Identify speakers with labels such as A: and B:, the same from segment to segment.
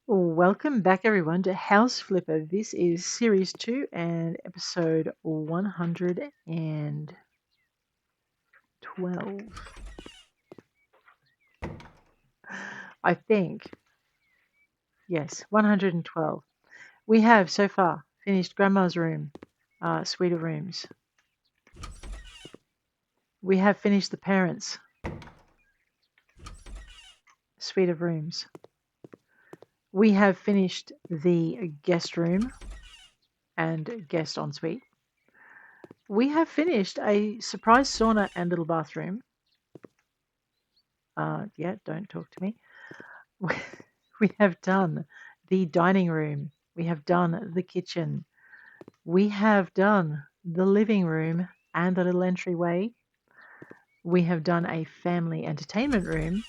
A: Welcome back, everyone, to House Flipper. This is Series 2 and episode 112. I think, yes, 112. We have so far finished Grandma's room, Suite of Rooms. We have finished the parents' Suite of Rooms. We have finished the guest room and guest ensuite. We have finished a surprise sauna and little bathroom. Yeah, don't talk to me. We have done the dining room. We have done the kitchen. We have done the living room and the little entryway. We have done a family entertainment room.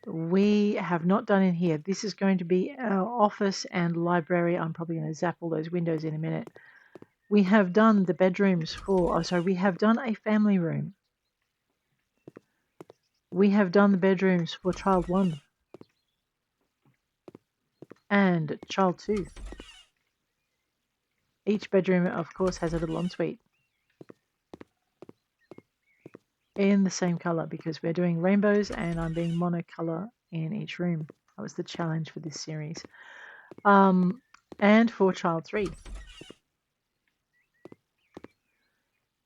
A: We have not done in here. This is going to be our office and library. I'm probably going to zap all those windows in a minute. We have done the bedrooms we have done a family room. We have done the bedrooms for child 1 and child 2. Each bedroom, of course, has a little ensuite in the same color because we're doing rainbows and I'm being monocolor in each room. That was the challenge for this series. And for child 3,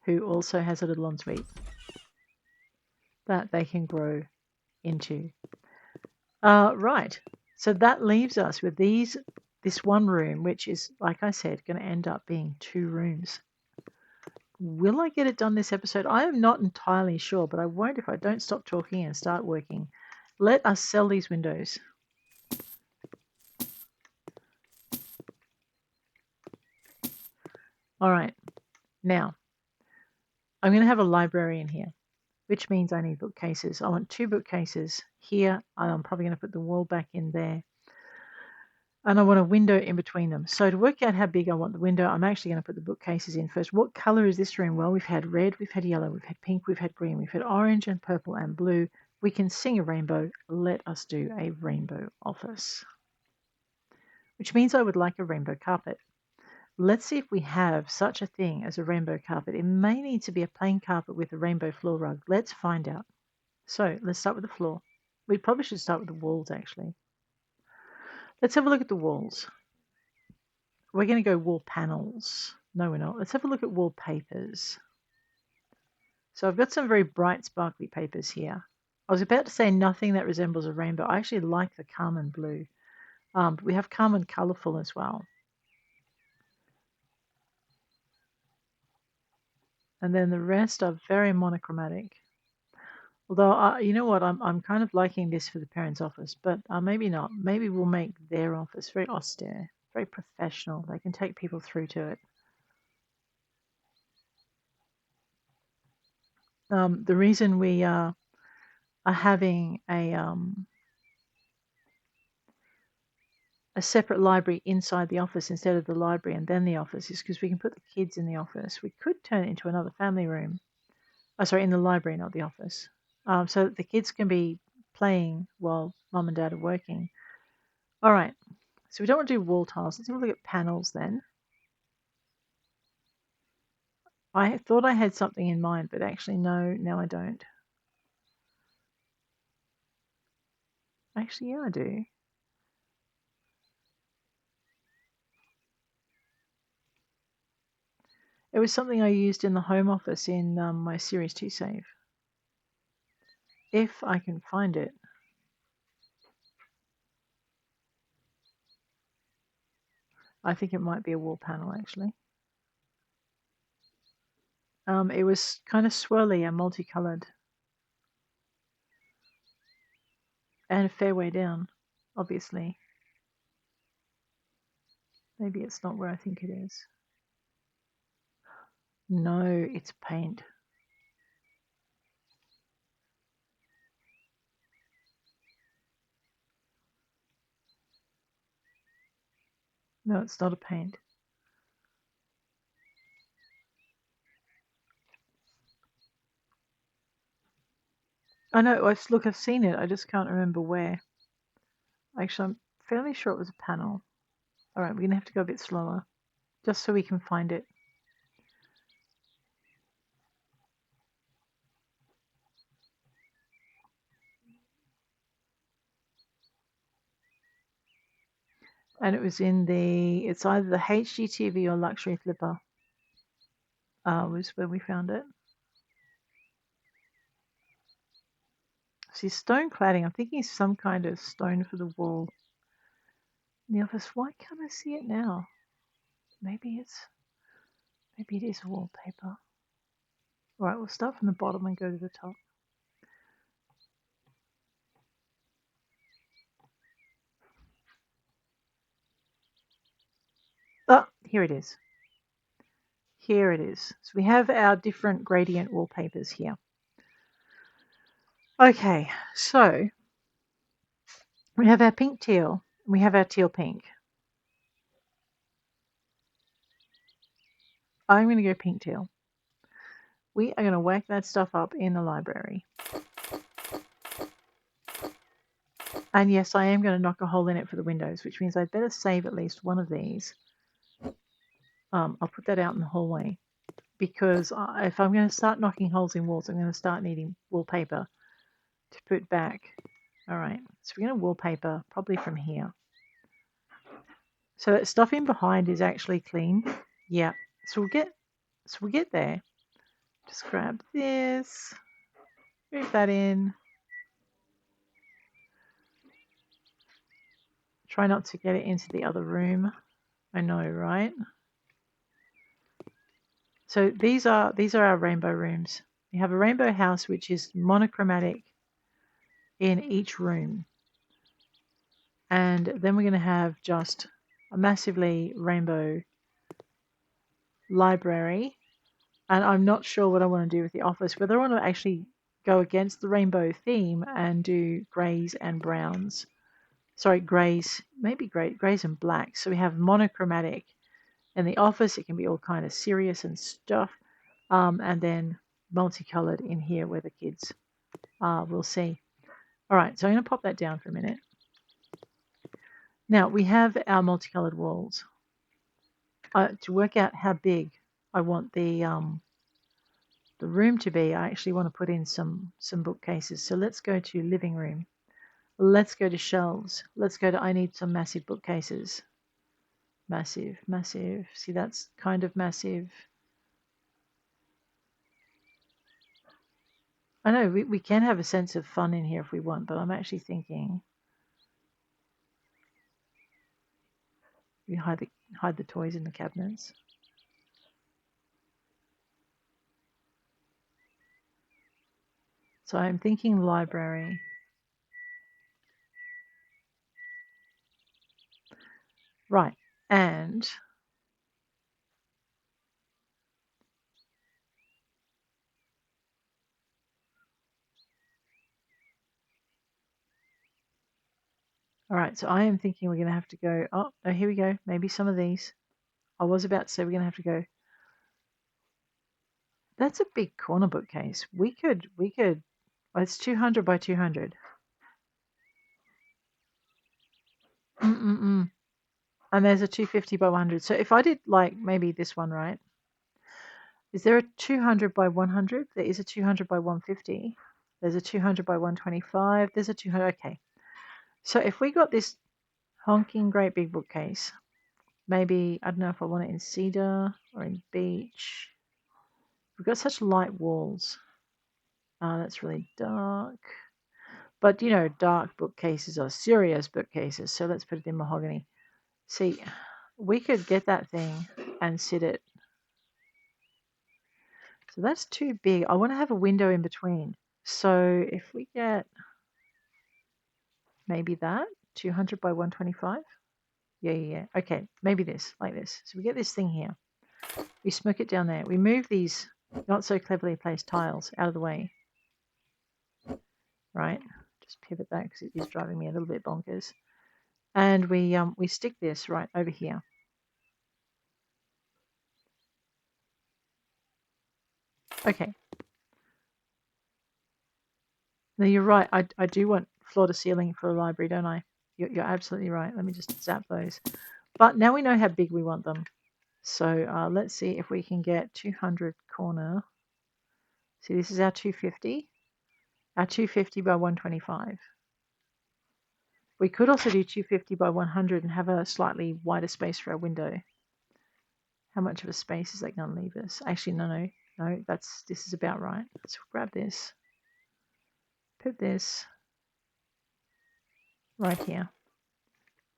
A: who also has a little ensuite that they can grow into. Right, so that leaves us with this one room, which is, like I said, going to end up being 2 rooms. Will I get it done this episode? I am not entirely sure, but I won't if I don't stop talking and start working. Let us sell these windows. All right, now I'm going to have a library in here, which means I need bookcases. I want 2 bookcases here. I'm probably going to put the wall back in there. And I want a window in between them. So to work out how big I want the window, I'm actually going to put the bookcases in first. What color is this room? Well, we've had red, we've had yellow, we've had pink, we've had green, we've had orange and purple and blue. We can sing a rainbow. Let us do a rainbow office, which means I would like a rainbow carpet. Let's see if we have such a thing as a rainbow carpet. It may need to be a plain carpet with a rainbow floor rug. Let's find out. So let's start with the floor. We probably should start with the walls, actually. Let's have a look at the walls. We're going to go wall panels. No, we're not. Let's have a look at wallpapers. So I've got some very bright, sparkly papers here. I was about to say nothing that resembles a rainbow. I actually like the carmine blue. But we have carmine colourful as well. And then the rest are very monochromatic. Although, you know what, I'm kind of liking this for the parents' office, but maybe not. Maybe we'll make their office very austere, very professional. They can take people through to it. The reason we are having a separate library inside the office instead of the library and then the office is because we can put the kids in the office. We could turn it into another family room. Oh, sorry, in the library, not the office. So that the kids can be playing while mum and dad are working. All right, so we don't want to do wall tiles. Let's have a look at panels then. I thought I had something in mind, but actually no, now I don't. Actually, yeah, I do. It was something I used in the home office in my Series 2 save. If I can find it. I think it might be a wall panel, actually. It was kind of swirly and multicolored. And a fair way down, obviously. Maybe it's not where I think it is. No, it's paint. No, it's not a paint. I know. Look, I've seen it. I just can't remember where. Actually, I'm fairly sure it was a panel. All right, we're gonna have to go a bit slower, just so we can find it. And it was in it's either the HGTV or Luxury Flipper. Was where we found it. See, stone cladding. I'm thinking some kind of stone for the wall in the office. Why can't I see it now? Maybe it is wallpaper. All right, we'll start from the bottom and go to the top. Oh, here it is. Here it is. So we have our different gradient wallpapers here. Okay, so we have our pink teal. We have our teal pink. I'm going to go pink teal. We are going to whack that stuff up in the library. And yes, I am going to knock a hole in it for the windows, which means I'd better save at least one of these. I'll put that out in the hallway because if I'm going to start knocking holes in walls, I'm going to start needing wallpaper to put back. All right, so we're going to wallpaper probably from here. So that stuff in behind is actually clean. Yeah, so we'll get there. Just grab this, move that in. Try not to get it into the other room. I know, right? So these are our rainbow rooms. We have a rainbow house which is monochromatic in each room. And then we're going to have just a massively rainbow library. And I'm not sure what I want to do with the office, whether I want to actually go against the rainbow theme and do greys and browns. Sorry, greys, maybe greys and blacks. So we have monochromatic. In the office, it can be all kind of serious and stuff. And then multicolored in here where the kids will see. All right, so I'm going to pop that down for a minute. Now we have our multicolored walls. To work out how big I want the room to be, I actually want to put in some bookcases. So let's go to living room. Let's go to shelves. Let's go to I need some massive bookcases. Massive, massive. See, that's kind of massive. I know we can have a sense of fun in here if we want, but I'm actually thinking we hide the toys in the cabinets. So I'm thinking library. Right, and all right, so I am thinking we're going to have to go. Oh, no, here we go. Maybe some of these. I was about to say we're going to have to go. That's a big corner bookcase. We could. Oh, it's 200 by 200. Mm-mm-mm. And there's a 250 by 100. So if I did like maybe this one, right? Is there a 200 by 100? There is a 200 by 150. There's a 200 by 125. There's a 200. Okay. So if we got this honking great big bookcase, maybe, I don't know if I want it in cedar or in beech. We've got such light walls. That's really dark. But, dark bookcases are serious bookcases. So let's put it in mahogany. See, we could get that thing and sit it. So that's too big. I want to have a window in between. So if we get maybe that, 200 by 125. Yeah. Okay, maybe this, like this. So we get this thing here. We smoke it down there. We move these not so cleverly placed tiles out of the way. Right? Just pivot that because it is driving me a little bit bonkers. And we stick this right over here. Okay. No, you're right. I do want floor to ceiling for a library, don't I? You're absolutely right. Let me just zap those. But now we know how big we want them. So let's see if we can get 200 corner. See, this is our 250. Our 250 by 125. We could also do 250 by 100 and have a slightly wider space for our window. How much of a space is that going to leave us? Actually, no. This is about right. Let's grab this. Put this right here.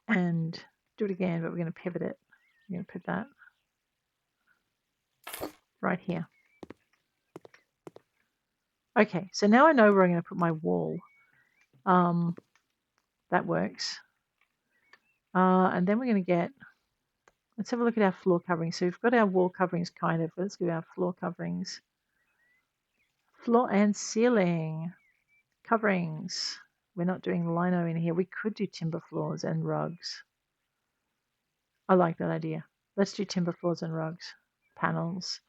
A: And do it again, but we're going to pivot it. We're going to put that right here. Okay, so now I know where I'm going to put my wall. That works. And then we're going to get, let's have a look at our floor coverings. So we've got our wall coverings kind of. Let's go our floor coverings. Floor and ceiling coverings. We're not doing lino in here. We could do timber floors and rugs. I like that idea. Let's do timber floors and rugs. Panels.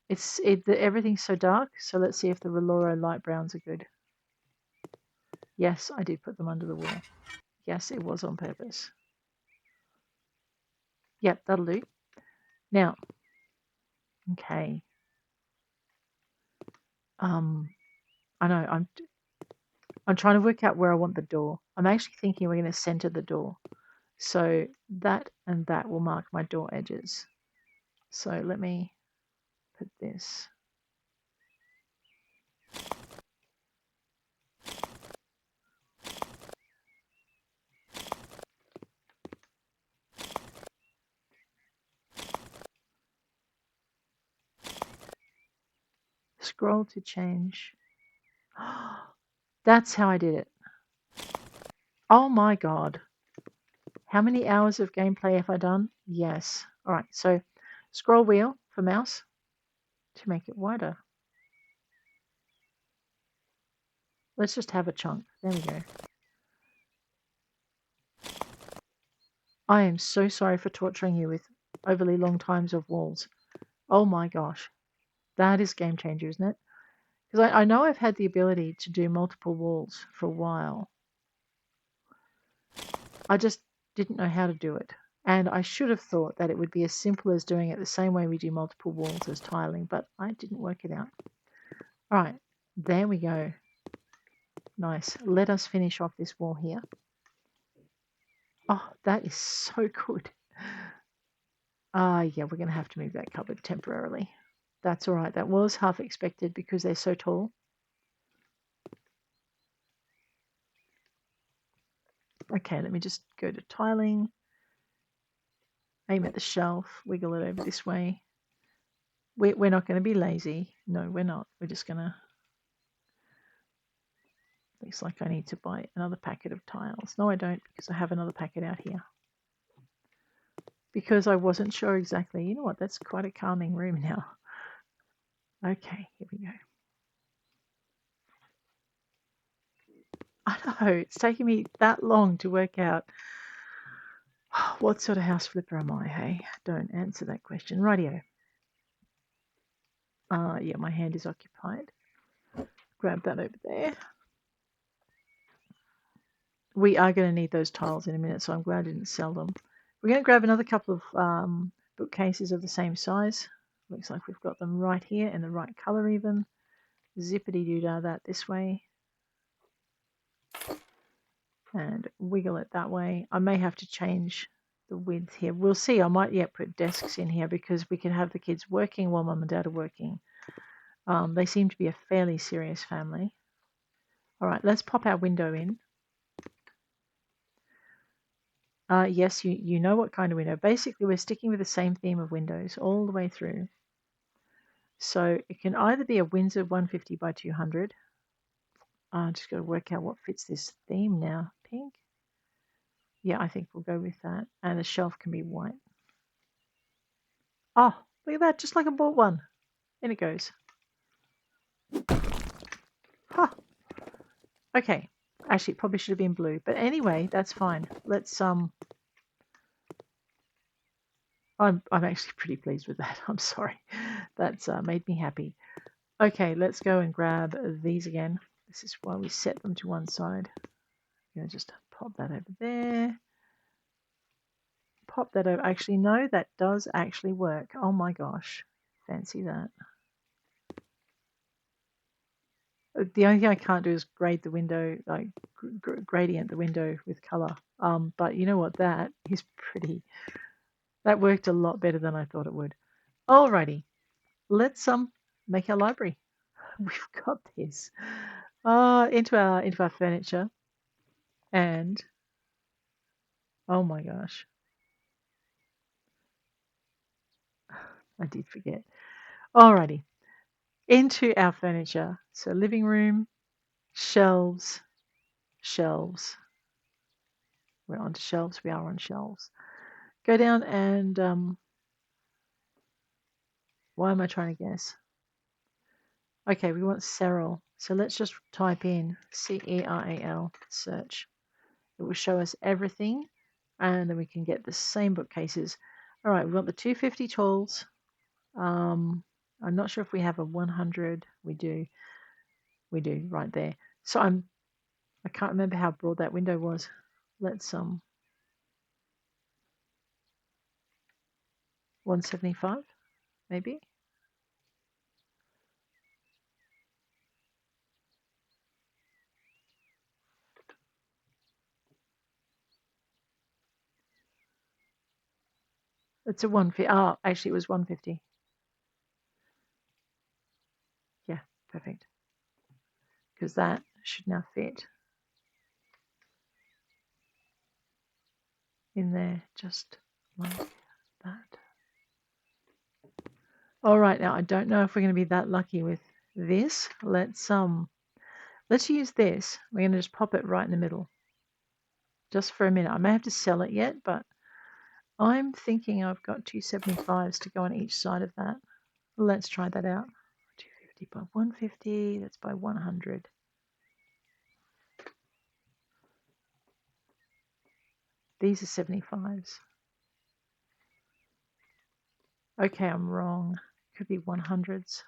A: Everything's so dark, so let's see if the Reloro light browns are good. Yes, I did put them under the wall. Yes, it was on purpose. Yep, that'll do. Now, okay. I know I'm trying to work out where I want the door. I'm actually thinking we're going to center the door. So that and that will mark my door edges. So let me put this. Scroll to change. That's how I did it. Oh my god. How many hours of gameplay have I done? Yes. All right, so scroll wheel for mouse to make it wider. Let's just have a chunk. There we go. I am so sorry for torturing you with overly long times of walls. Oh my gosh. That is game changer, isn't it? Because I know I've had the ability to do multiple walls for a while. I just didn't know how to do it. And I should have thought that it would be as simple as doing it the same way we do multiple walls as tiling, but I didn't work it out. All right, there we go. Nice. Let us finish off this wall here. Oh, that is so good. Yeah, we're going to have to move that cupboard temporarily. That's all right. That was half expected because they're so tall. Okay, let me just go to tiling. Aim at the shelf. Wiggle it over this way. We're not going to be lazy. No, we're not. We're just going to... Looks like I need to buy another packet of tiles. No, I don't, because I have another packet out here. Because I wasn't sure exactly. You know what? That's quite a calming room now. Okay, here we go. I know, it's taking me that long to work out what sort of house flipper am I, hey? Don't answer that question. Rightio. Yeah, my hand is occupied. Grab that over there. We are going to need those tiles in a minute, so I'm glad I didn't sell them. We're going to grab another couple of bookcases of the same size. Looks like we've got them right here in the right color even. Zippity-doo-dah that this way. And wiggle it that way. I may have to change the width here. We'll see. I might yet put desks in here because we can have the kids working while mum and dad are working. They seem to be a fairly serious family. All right, let's pop our window in. Yes, you know what kind of window. Basically, we're sticking with the same theme of windows all the way through. So it can either be a Windsor 150 by 200. I just got to work out what fits this theme now. Pink? Yeah, I think we'll go with that. And the shelf can be white. Oh, look at that, just like I bought one. In it goes. Huh. Okay. Actually, it probably should have been blue. But anyway, that's fine. Let's I'm actually pretty pleased with that. I'm sorry. That's made me happy. Okay, let's go and grab these again. This is why we set them to one side. I'm going to just pop that over there. Pop that over. Actually, no, that does actually work. Oh my gosh. Fancy that. The only thing I can't do is grade the window, like gradient the window with color. But you know what? That is pretty. That worked a lot better than I thought it would. Alrighty, let's make our library. We've got this. Into our furniture, and oh my gosh, I did forget. Alrighty, into our furniture. So living room, shelves, shelves. We're onto shelves. We are on shelves. Go down and why am I trying to guess? Okay, we want Ceral. So let's just type in Ceral, search. It will show us everything, and then we can get the same bookcases. All right, we want the 250 talls. I'm not sure if we have a 100. We do right there. So I can't remember how broad that window was. Let's 175 maybe. It's a 150. Oh, actually, it was 150. Yeah, perfect. Because that should now fit in there just like that. All right, now I don't know if we're going to be that lucky with this. Let's use this. We're going to just pop it right in the middle, just for a minute. I may have to sell it yet, but I'm thinking I've got 275s to go on each side of that. Let's try that out. 250 by 150. That's by 100. These are 75s. Okay, I'm wrong. Could be 100s.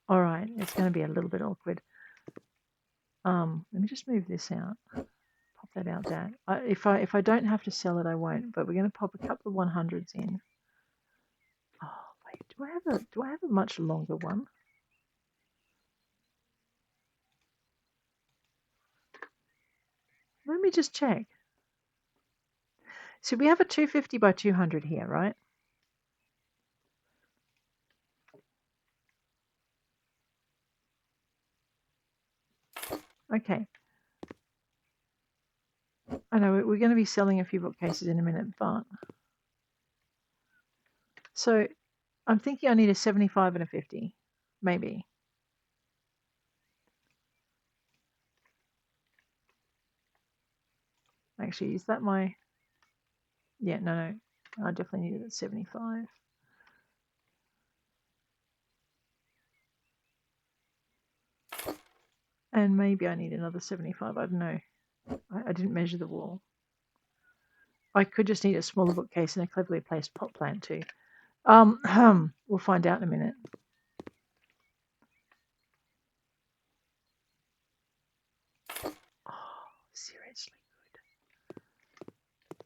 A: All right, it's going to be a little bit awkward. Let me just move this out. Pop that out there. If I don't have to sell it, I won't. But we're going to pop a couple of 100s in. Oh wait, do I have a much longer one? Let me just check. So we have a 250 by 200 here, right? Okay. I know we're going to be selling a few bookcases in a minute, but so I'm thinking I need a 75 and a 50, maybe. Actually, is that my? Yeah, no. I definitely need it at 75. And maybe I need another 75. I don't know. I didn't measure the wall. I could just need a smaller bookcase and a cleverly placed pot plant too. We'll find out in a minute. Oh, seriously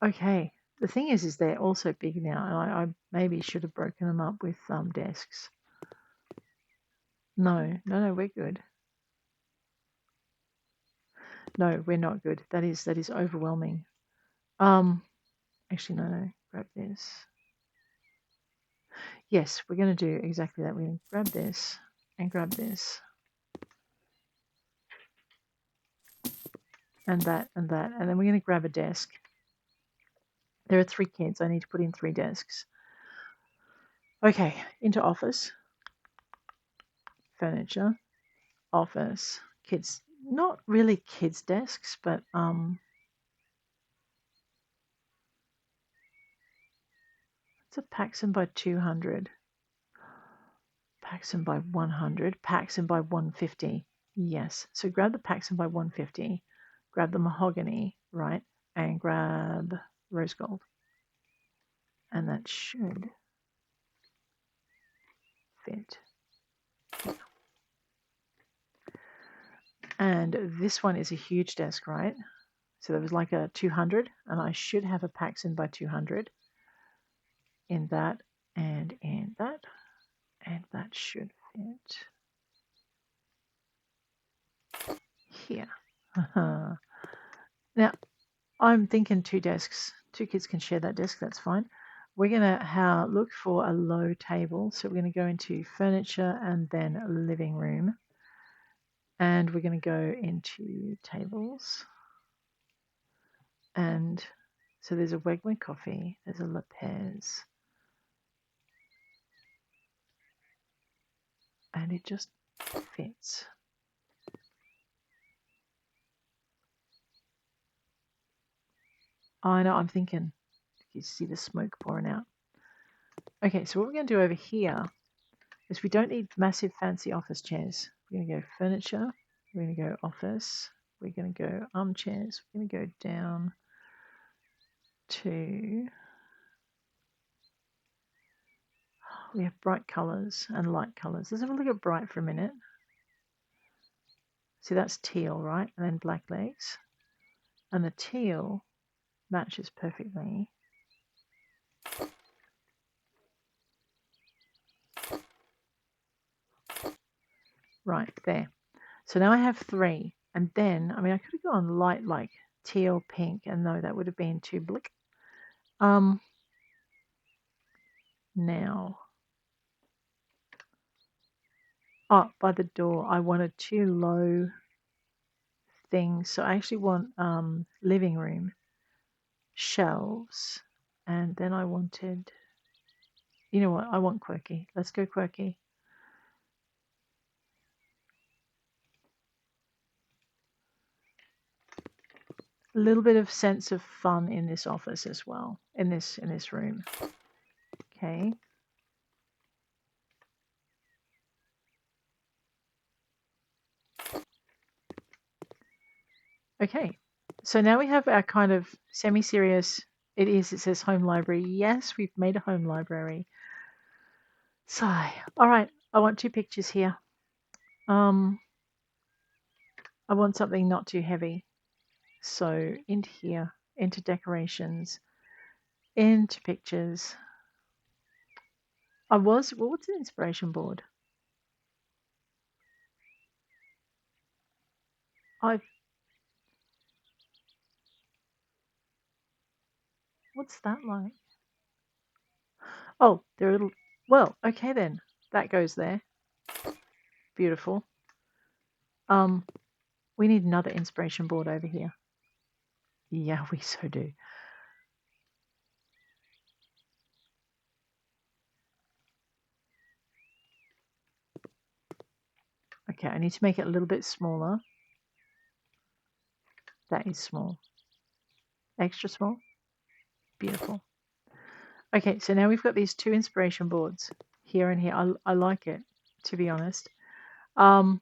A: good. Okay. The thing is they're also big now, and I maybe should have broken them up with desks. No, we're good. No, we're not good. That is overwhelming. Actually, no. Grab this. Yes, we're going to do exactly that. We're going to grab this and grab this. And that, and that. And then we're going to grab a desk. There are 3 kids. I need to put in 3 desks. Okay, into office. Furniture. Office. Kids. Not really kids' desks, but it's a Paxson by 200. Paxson by 100. Paxson by 150. Yes. So grab the Paxson by 150. Grab the mahogany, right? And grab rose gold. And that should fit. And this one is a huge desk, right? So there was like a 200, and I should have a Paxson by 200 in that and in that, and that should fit here. Now, I'm thinking 2 desks. 2 kids can share that desk, that's fine. We're going to look for a low table. So we're going to go into furniture and then living room. And we're going to go into tables. And so there's a Wegman coffee, there's a Lopez. And it just fits. I know, I'm thinking. You see the smoke pouring out. Okay, so what we're going to do over here is we don't need massive fancy office chairs. We're going to go furniture. We're going to go office. We're going to go armchairs. We're going to go down to... We have bright colours and light colours. Let's have a look at bright for a minute. See, that's teal, right? And then black legs. And the teal matches perfectly. Right, there. So now I have 3. And then, I mean, I could have gone light like teal, pink, and no, that would have been too blick. Now, by the door, I wanted 2 low things. So I actually want living room shelves, and then I wanted, you know what? I want quirky. Let's go quirky. A little bit of sense of fun in this office as well, in this room. Okay. Okay. So now we have our kind of semi-serious. It says home library. Yes, we've made a home library. Sigh. All right. I want 2 pictures here. I want something not too heavy. So into here, into decorations, into pictures. What's an inspiration board? What's that like? Oh, they're a little, well, okay then. That goes there. Beautiful. We need another inspiration board over here. Yeah, we so do. Okay, I need to make it a little bit smaller. That is small. Extra small. Beautiful. Okay, so now we've got these 2 inspiration boards here and here. I like it, to be honest. Oh,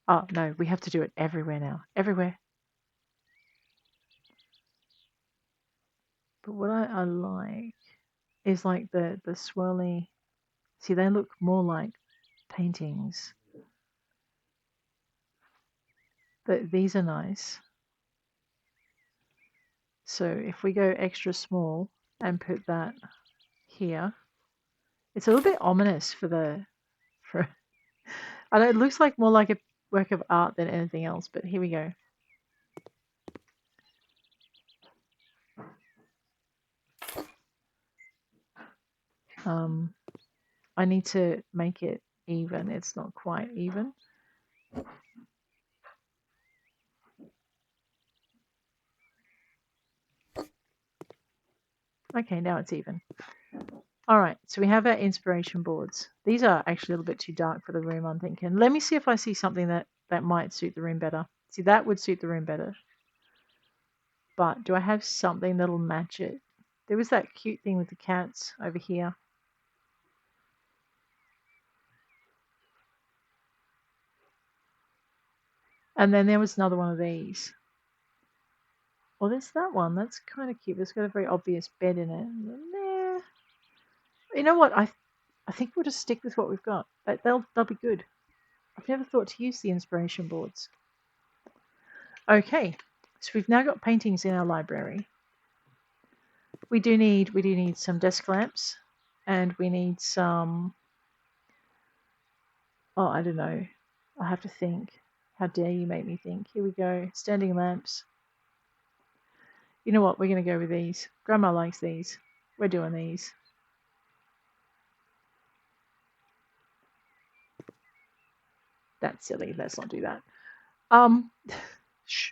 A: no, we have to do it everywhere now. Everywhere. But what I like is like the swirly. See, they look more like paintings. But these are nice. So if we go extra small and put that here, it's a little bit ominous for I know it looks like more like a work of art than anything else, but here we go. I need to make it even. It's not quite even. Okay, now it's even. All right, so we have our inspiration boards. These are actually a little bit too dark for the room, I'm thinking. Let me see if I see something that might suit the room better. See, that would suit the room better. But do I have something that'll match it? There was that cute thing with the cats over here. And then there was another one of these. Well, there's that one. That's kind of cute. It's got a very obvious bed in it. Nah. You know what? I think we'll just stick with what we've got. They'll be good. I've never thought to use the inspiration boards. Okay, so we've now got paintings in our library. We do need some desk lamps, and we need some. Oh, I don't know. I have to think. How dare you make me think? Here we go. Standing lamps. You know what? We're going to go with these. Grandma likes these. We're doing these. That's silly. Let's not do that. Shh.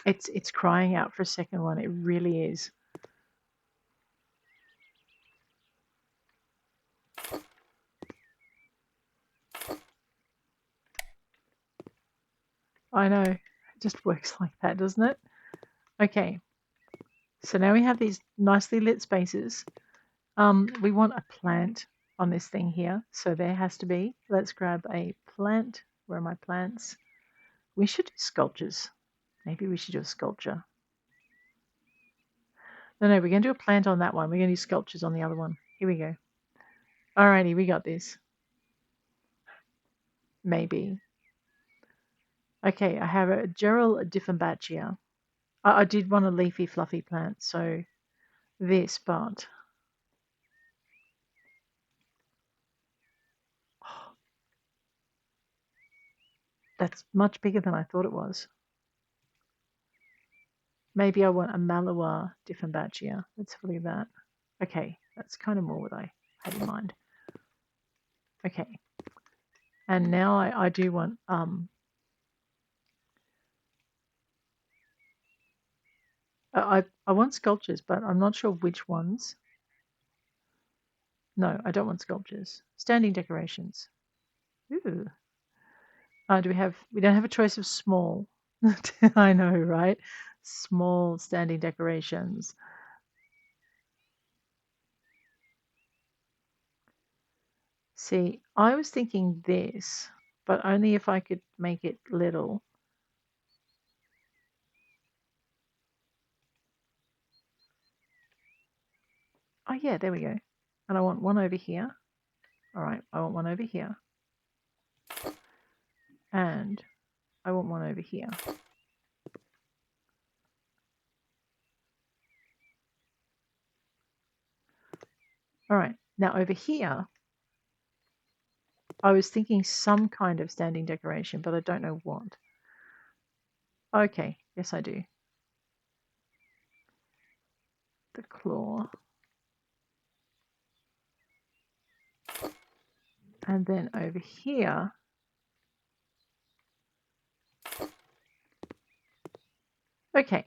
A: It's crying out for a second one. It really is. I know. It just works like that, doesn't it? Okay. So now we have these nicely lit spaces. We want a plant on this thing here. So there has to be. Let's grab a plant. Where are my plants? We should do sculptures. Maybe we should do a sculpture. No, we're going to do a plant on that one. We're going to do sculptures on the other one. Here we go. Alrighty, we got this. Maybe. Okay, I have a Gerald Diffenbachia. I did want a leafy, fluffy plant, so this, but that's much bigger than I thought it was. Maybe I want a Mallowa Diffenbachia. Let's have a look at that. Okay, that's kind of more what I had in mind. Okay, and now I do want I want sculptures, but I'm not sure which ones. No, I don't want sculptures. Standing decorations. Ooh. Do we have? We don't have a choice of small. I know, right? Small standing decorations. See, I was thinking this, but only if I could make it little. Oh yeah, there we go. And I want one over here. All right, I want one over here. And I want one over here. All right, now over here, I was thinking some kind of standing decoration, but I don't know what. Okay, yes I do. The claw. And then over here, okay.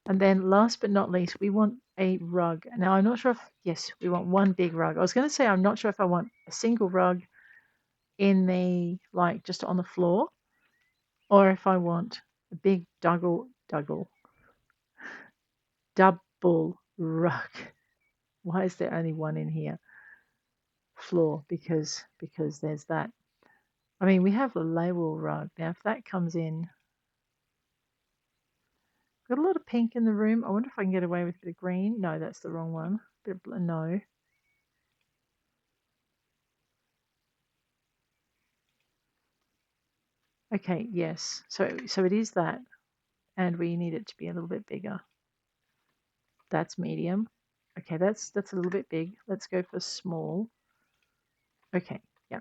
A: And then last but not least, we want a rug. Now I'm not sure if, yes, we want one big rug. I was going to say I'm not sure if I want a single rug in the, like, just on the floor, or if I want a big double rug. Why is there only one in here? Floor, because there's that. I mean, we have a label rug. Now if that comes in, got a lot of pink in the room. I wonder if I can get away with a bit of green. No, that's the wrong one. No. Okay, yes. So it is that, and we need it to be a little bit bigger. That's medium. Okay, that's a little bit big. Let's go for small. Okay, yeah.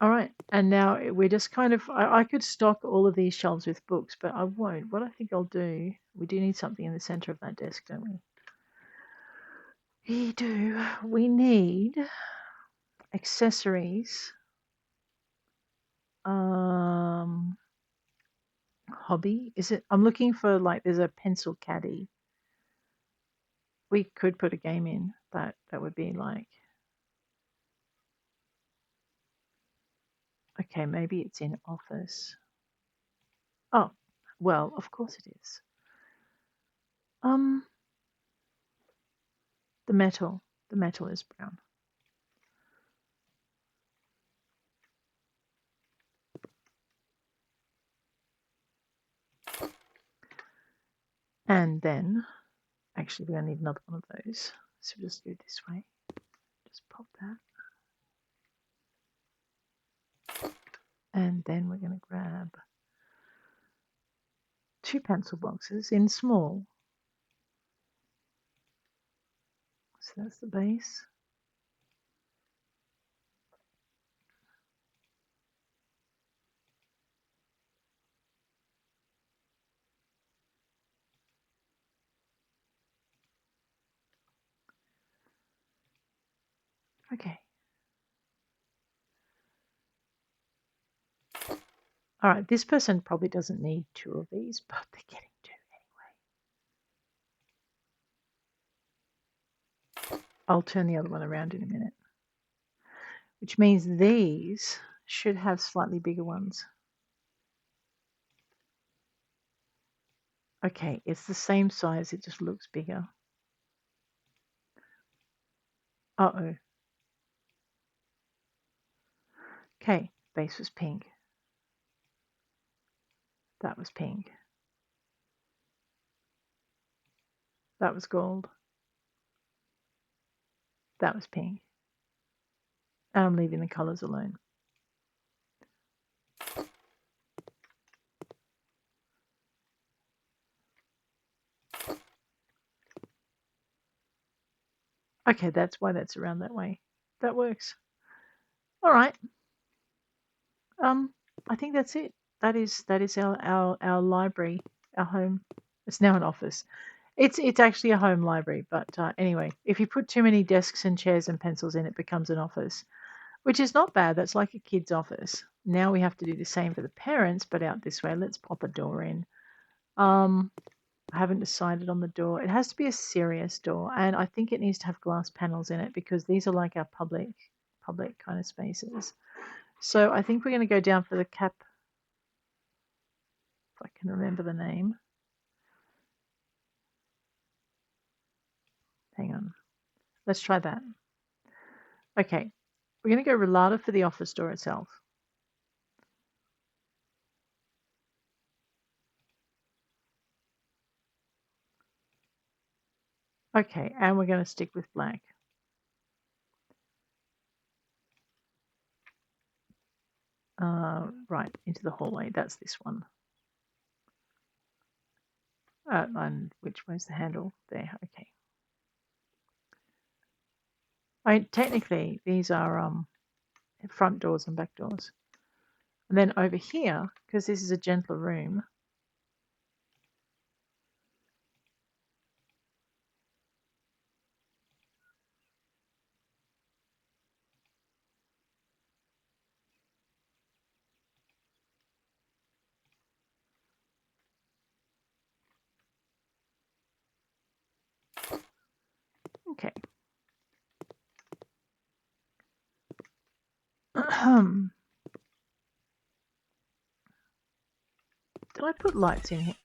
A: All right, and now we're just kind of. I could stock all of these shelves with books, but I won't. What I think I'll do, we do need something in the center of that desk, don't we? We do. We need accessories. Um, hobby. Is it? I'm looking for like. There's a pencil caddy. We could put a game in, but that would be like. Okay, maybe it's in office. Oh, well, of course it is. Um, the metal. The metal is brown. And then, actually, we're going to need another one of those. So we'll just do it this way. Just pop that. And then we're going to grab 2 pencil boxes in small. So that's the base. Okay. All right, this person probably doesn't need 2 of these, but they're getting 2 anyway. I'll turn the other one around in a minute. Which means these should have slightly bigger ones. Okay, it's the same size, it just looks bigger. Uh-oh. Okay, base was pink. That was pink. That was gold. That was pink. And I'm leaving the colours alone. Okay, that's why that's around that way. That works. All right. I think that's it. That is our library, our home. It's now an office. It's actually a home library, but anyway, if you put too many desks and chairs and pencils in, it becomes an office, which is not bad. That's like a kid's office. Now we have to do the same for the parents, but out this way. Let's pop a door in. I haven't decided on the door. It has to be a serious door, and I think it needs to have glass panels in it because these are like our public kind of spaces. So I think we're going to go down for the cap, if I can remember the name. Hang on. Let's try that. Okay. We're going to go Relata for the office door itself. Okay, and we're going to stick with black. Right, into the hallway. That's this one. And which way's the handle? There, okay. Technically, these are front doors and back doors. And then over here, because this is a gentler room, okay. Did I put lights in here?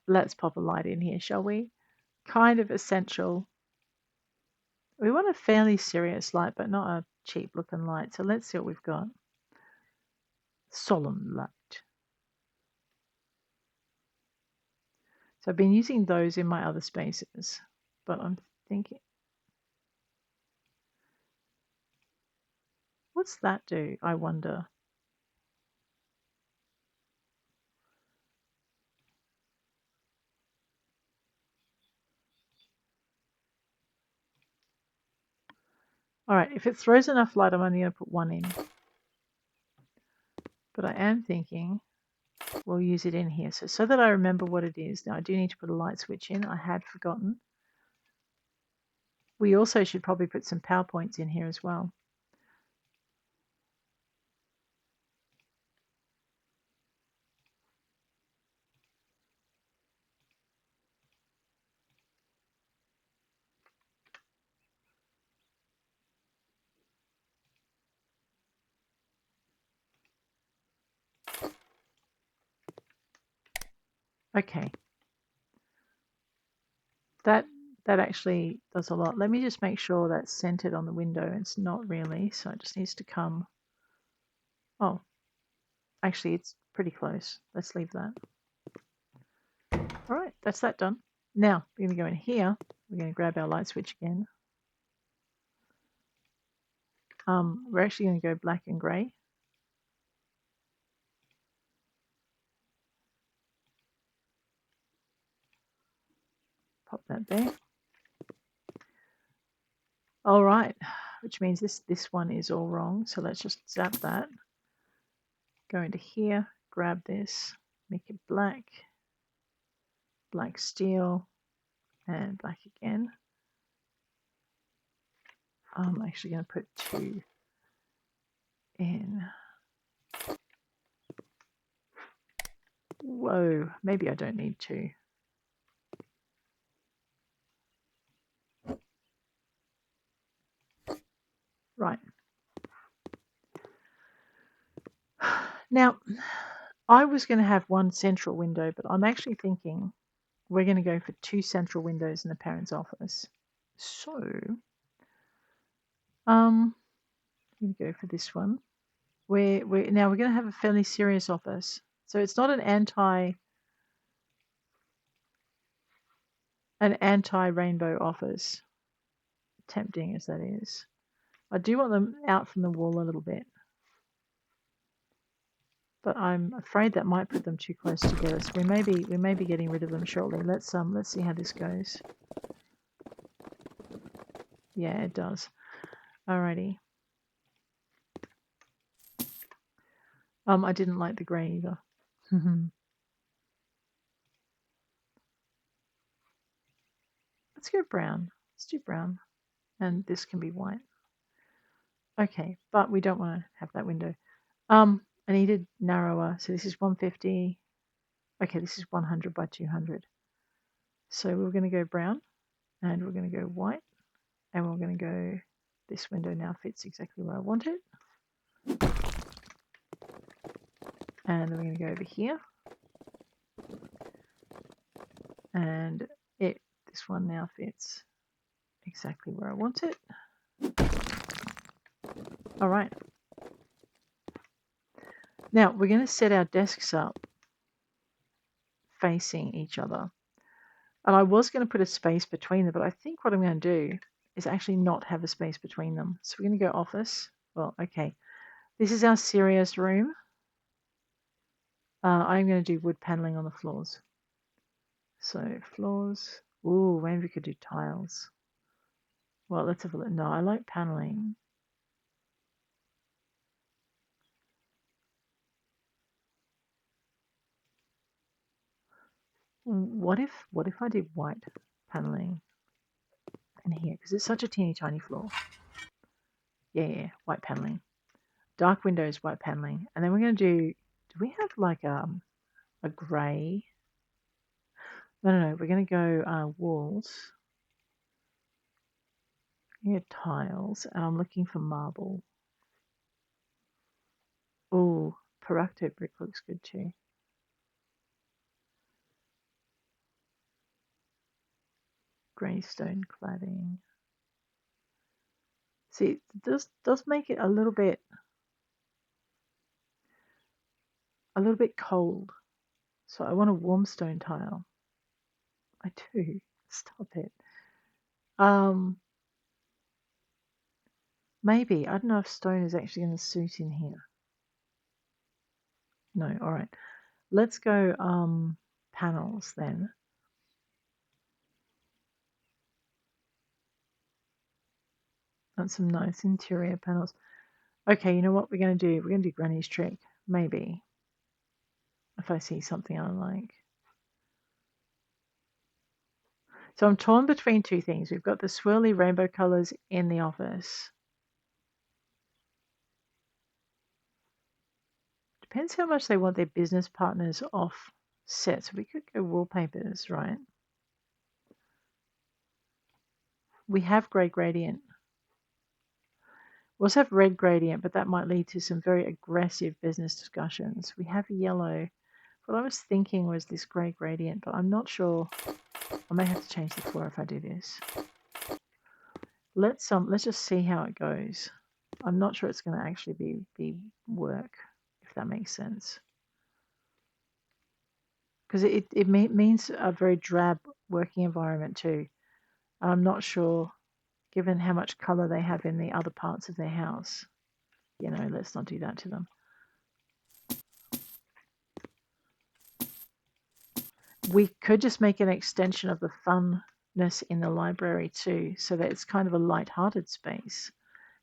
A: Let's pop a light in here, shall we? Kind of essential. We want a fairly serious light, but not a cheap looking light. So let's see what we've got. Solemn light. So I've been using those in my other spaces, but I'm thinking, what's that do? I wonder. All right, if it throws enough light, I'm only going to put one in. But I am thinking we'll use it in here. So that I remember what it is. Now, I do need to put a light switch in. I had forgotten. We also should probably put some power points in here as well. Okay. That actually does a lot. Let me just make sure that's centered on the window. It's not really, so it just needs to come. Oh, actually, it's pretty close. Let's leave that. All right, that's that done. Now, we're going to go in here. We're going to grab our light switch again. We're actually going to go black and grey. Pop that there. All right, which means this one is all wrong. So let's just zap that. Go into here, grab this, make it black, black steel, and black again. I'm actually going to put 2 in. Whoa, maybe I don't need 2. Right. Now, I was going to have 1 central window, but I'm actually thinking we're going to go for 2 central windows in the parent's office. So, I'm going to go for this one. Now we're going to have a fairly serious office. So it's not an anti-rainbow office, tempting as that is. I do want them out from the wall a little bit, but I'm afraid that might put them too close together. So we may be getting rid of them shortly. Let's see how this goes. Yeah, it does. Alrighty. I didn't like the grey either. Let's go brown. Let's do brown, and this can be white. Okay, but we don't want to have that window. I needed narrower, so this is 150. Okay, this is 100 by 200. So we're going to go brown, and we're going to go white, and we're going to go, this window now fits exactly where I want it. And then we're going to go over here, and this one now fits exactly where I want it. All right. Now we're going to set our desks up facing each other. And I was going to put a space between them, but I think what I'm going to do is actually not have a space between them. So we're going to go office. Well, okay. This is our serious room. I'm going to do wood paneling on the floors. So floors. Ooh, maybe we could do tiles. Well, let's have a look. No, I like paneling. What if I did white paneling in here? Because it's such a teeny tiny floor. Yeah, white paneling. Dark windows, white paneling. And then we're going to do we have like a grey? No, we're going to go walls. Yeah, tiles. And I'm looking for marble. Oh, Paracto brick looks good too. Grey stone cladding. See, it does make it a little bit cold. So I want a warm stone tile. I do. Stop it. Maybe. I don't know if stone is actually going to suit in here. No, all right. Let's go panels then. And some nice interior panels. Okay, you know what we're going to do? We're going to do Granny's trick. Maybe. If I see something I like. So I'm torn between two things. We've got the swirly rainbow colors in the office. Depends how much they want their business partners off set. So we could go wallpapers, right? We have grey gradient. We also have red gradient, but that might lead to some very aggressive business discussions. We have yellow. What I was thinking was this grey gradient, but I'm not sure. I may have to change the floor if I do this. Let's just see how it goes. I'm not sure it's going to actually be work, if that makes sense. Because it means a very drab working environment too. I'm not sure, given how much colour they have in the other parts of their house. You know, let's not do that to them. We could just make an extension of the funness in the library too, so that it's kind of a light-hearted space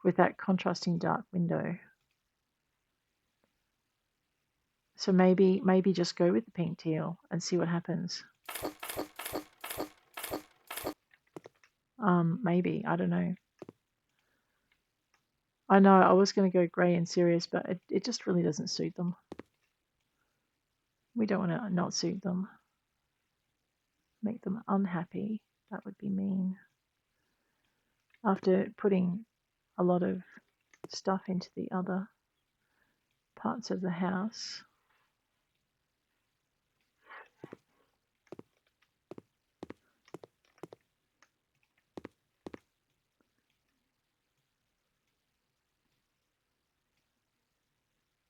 A: with that contrasting dark window. So maybe just go with the pink teal and see what happens. Maybe, I don't know. I know I was going to go grey and serious, but it just really doesn't suit them. We don't want to not suit them. Make them unhappy. That would be mean. After putting a lot of stuff into the other parts of the house.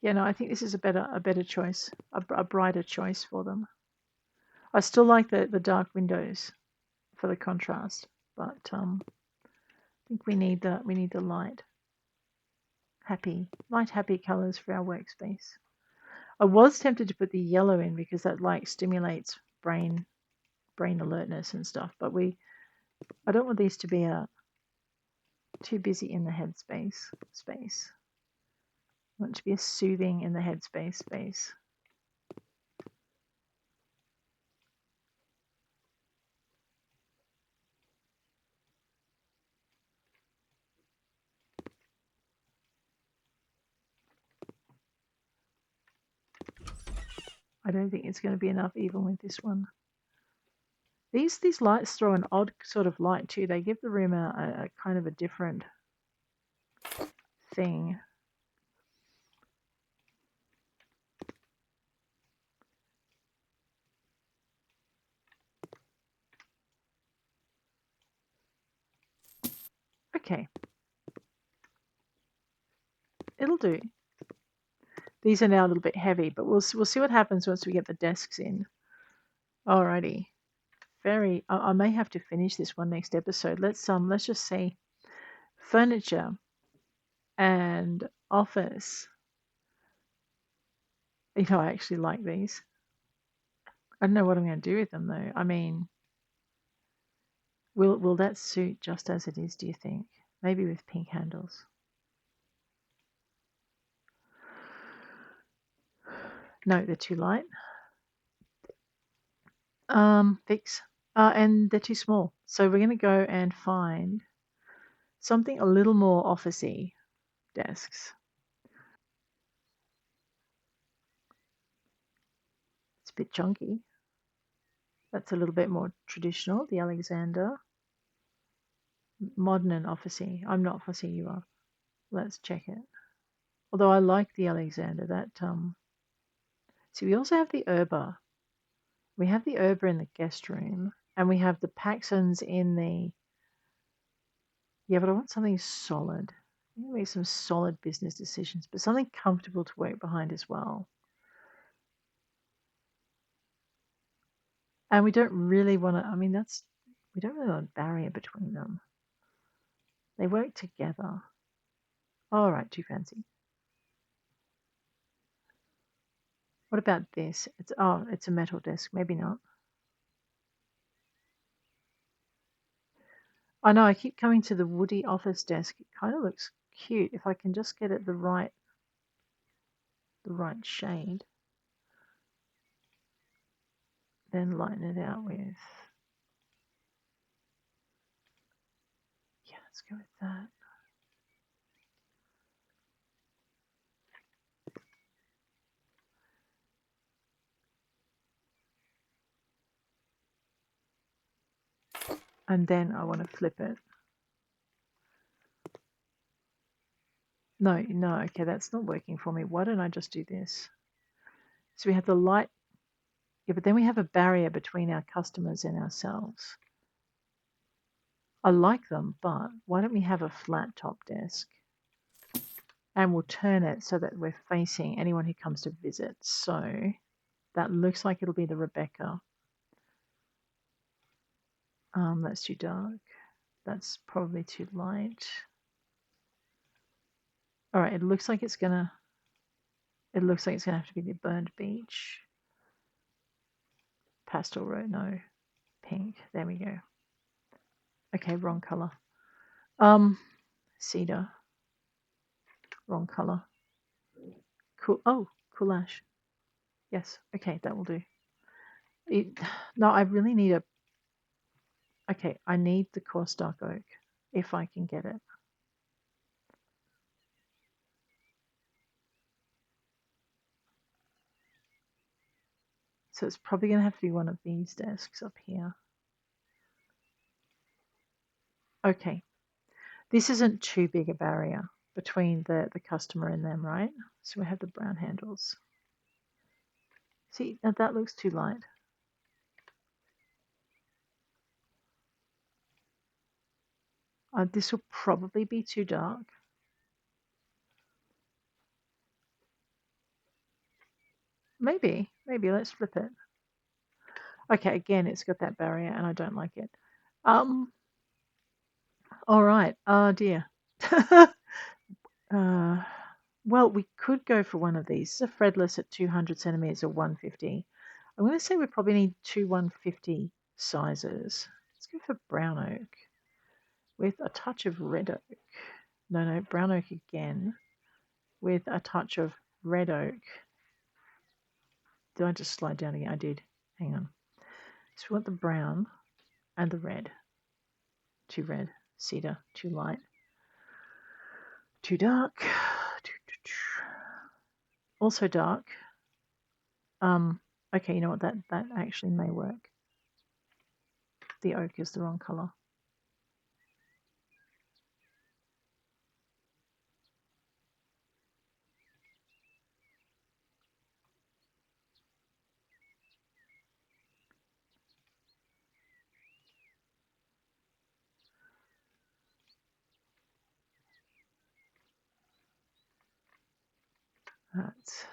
A: Yeah, no, I think this is a better choice, a brighter choice for them. I still like the dark windows for the contrast, but I think we need the light happy colors for our workspace. I was tempted to put the yellow in because that like stimulates brain alertness and stuff, but I don't want these to be too busy in the headspace space. I want it to be a soothing in the headspace space. I don't think it's going to be enough even with this one. These lights throw an odd sort of light too. They give the room a kind of a different thing. Okay, it'll do. These are now a little bit heavy, but we'll see what happens once we get the desks in. Alrighty. I may have to finish this one next episode. Let's just say furniture and office. You know, I actually like these. I don't know what I'm going to do with them though. I mean, will that suit just as it is, do you think? Maybe with pink handles. No, they're too light. Fix. And they're too small. So we're going to go and find something a little more officey desks. It's a bit chunky. That's a little bit more traditional, the Alexander. Modern and officey. I'm not fussy, you are. Let's check it. Although I like the Alexander, see, we also have the Urba. We have the Urba in the guest room, and we have the Paxsons in the. Yeah, but I want something solid. I need to make some solid business decisions, but something comfortable to work behind as well. And we don't really want to. I mean, we don't really want a barrier between them. They work together. All right, too fancy. What about this? It's a metal desk. Maybe not. I know I keep coming to the woody office desk. It kind of looks cute. If I can just get it the right shade, then lighten it out with, yeah, let's go with that. And then I want to flip it. No, okay, that's not working for me. Why don't I just do this? So we have the light, yeah, but then we have a barrier between our customers and ourselves. I like them, but why don't we have a flat top desk? And we'll turn it so that we're facing anyone who comes to visit. So that looks like it'll be the Rebecca. That's too dark. That's probably too light. All right, it looks like it's gonna have to be the Burned Beach. Pastel road, no. Pink. There we go. Okay, wrong color. Cedar. Wrong color. Cool. Oh, cool ash. Yes. Okay, that will do. No, I really need a. Okay, I need the coarse dark oak if I can get it. So it's probably going to have to be one of these desks up here. Okay, this isn't too big a barrier between the customer and them, right? So we have the brown handles. See, that looks too light. This will probably be too dark. Maybe, let's flip it. Okay, again, it's got that barrier and I don't like it. All right. Oh dear. Well, we could go for one of these. This is a Fredless at 200 centimeters or 150. I'm going to say we probably need two 150 sizes. Let's go for brown oak with a touch of red oak. No, brown oak again with a touch of red oak. Did I just slide down again? I did. Hang on. So we want the brown and the red. Too red. Cedar. Too light. Too dark. Also dark. Okay, you know what? That actually may work. The oak is the wrong color. That's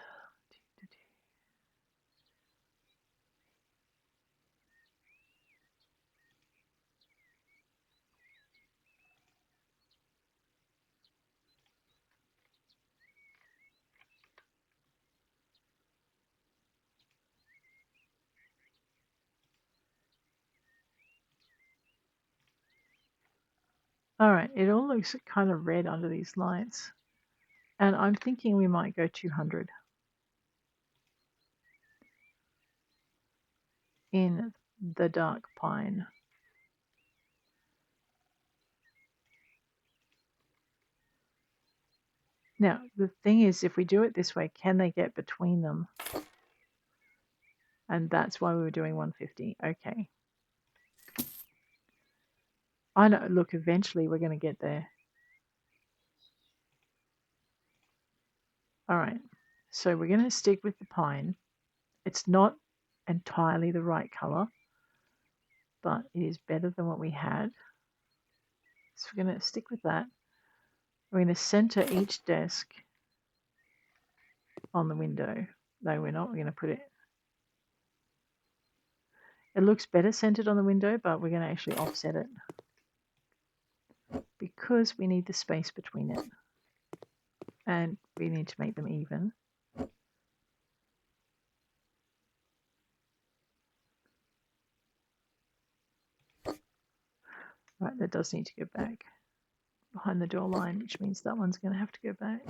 A: all right. It all looks kind of red under these lights, and I'm thinking we might go 200 in the dark pine. Now, the thing is, if we do it this way, can they get between them? And that's why we were doing 150. Okay. I know. Look, eventually we're going to get there. All right. So we're going to stick with the pine. It's not entirely the right color, but it is better than what we had. So we're going to stick with that. We're going to center each desk on the window. No, we're not. We're going to put it. It looks better centered on the window, but we're going to actually offset it because we need the space between it. And we need to make them even. Right, that does need to go back behind the door line, which means that one's going to have to go back.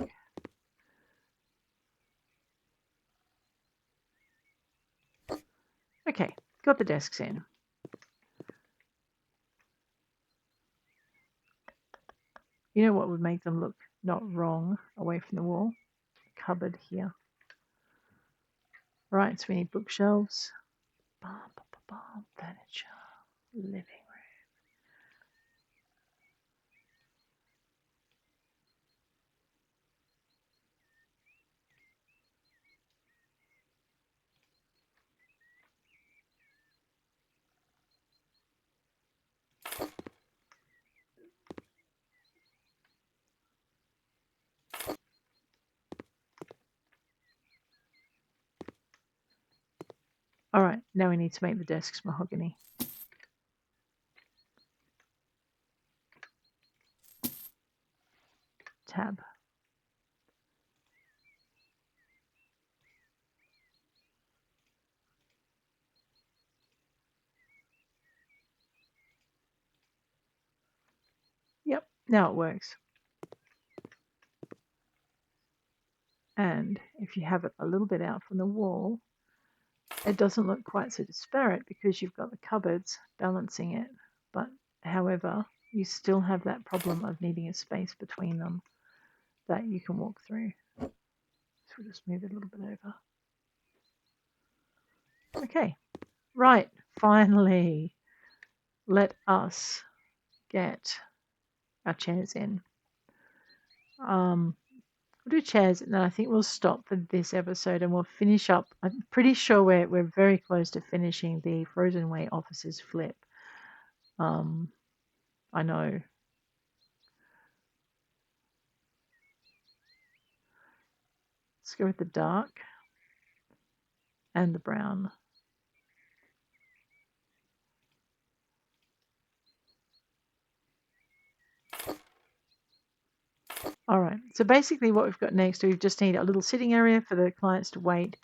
A: Okay, got the desks in. You know what would make them look not wrong away from the wall? A cupboard here. Right, so we need bookshelves. Furniture. Living room. All right, now we need to make the desks mahogany. Tab. Yep, now it works. And if you have it a little bit out from the wall, it doesn't look quite so disparate because you've got the cupboards balancing it. But however, you still have that problem of needing a space between them that you can walk through. So we'll just move it a little bit over. Okay, right, finally, let us get our chairs in. We'll do chairs, and then I think we'll stop for this episode, and we'll finish up. I'm pretty sure we're very close to finishing the Frozen Way offices flip. I know. Let's go with the dark and the brown. All right, so basically what we've got next, we just need a little sitting area for the clients to wait.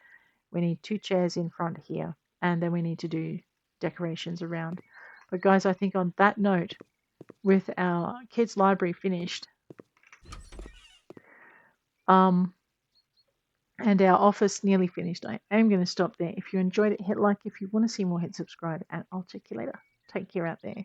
A: We need 2 chairs in front here, and then we need to do decorations around. But guys, I think on that note, with our kids' library finished, and our office nearly finished, I am going to stop there. If you enjoyed it, hit like. If you want to see more, hit subscribe, and I'll check you later. Take care out there.